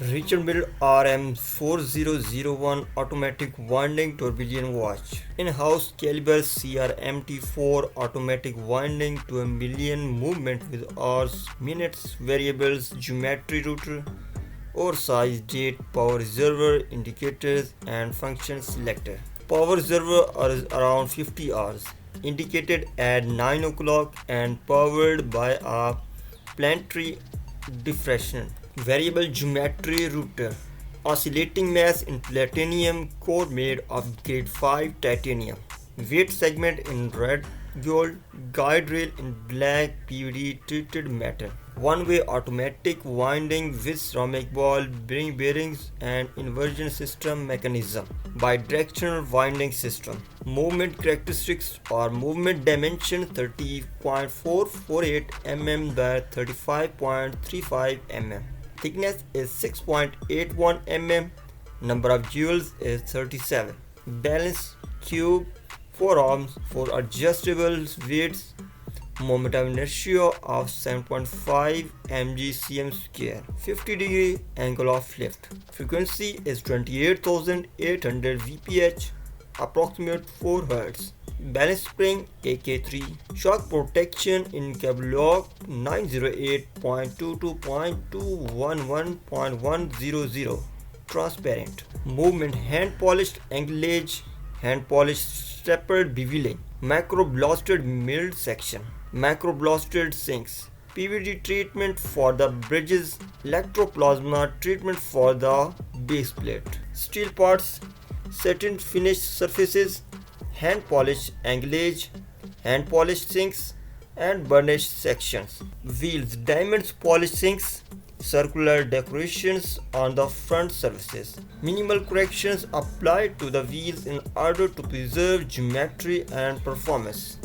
Mille RM 4001 automatic winding tourbillon watch. In-house caliber CRMT4 automatic winding to a million movement with hours, minutes, variables, geometry router, oversized date, power reservoir, indicators and function selector. Power reservoir is around 50 hours, indicated at 9 o'clock and powered by a planetary diffraction. Variable geometry router. Oscillating mass in platinum core made of grade 5 titanium. Weight segment in red gold. Guide rail in black PVD treated metal. One-way automatic winding with ceramic ball bearings and inversion system mechanism. Bidirectional winding system. Movement characteristics or movement dimension 30.448 mm by 35.35 mm. Thickness is 6.81 mm. Number of jewels is 37. Balance cube, 4 arms, 4 adjustable weights. Moment of inertia of 7.5 mg/cm square. 50-degree angle of lift. Frequency is 28,800 vph. Approximate 4 Hz. Balance spring AK3. Shock protection in cable lock 908.22.211.100. Transparent. Movement hand polished anglage. Hand polished steppered beveling. Macro blasted milled section. Macro blasted sinks. PVD treatment for the bridges. Electroplasma treatment for the base plate. Steel parts. Satin finished surfaces, hand polished anglage, hand polished sinks and burnished sections. Wheels, diamonds polished sinks, circular decorations on the front surfaces. Minimal corrections applied to the wheels in order to preserve geometry and performance.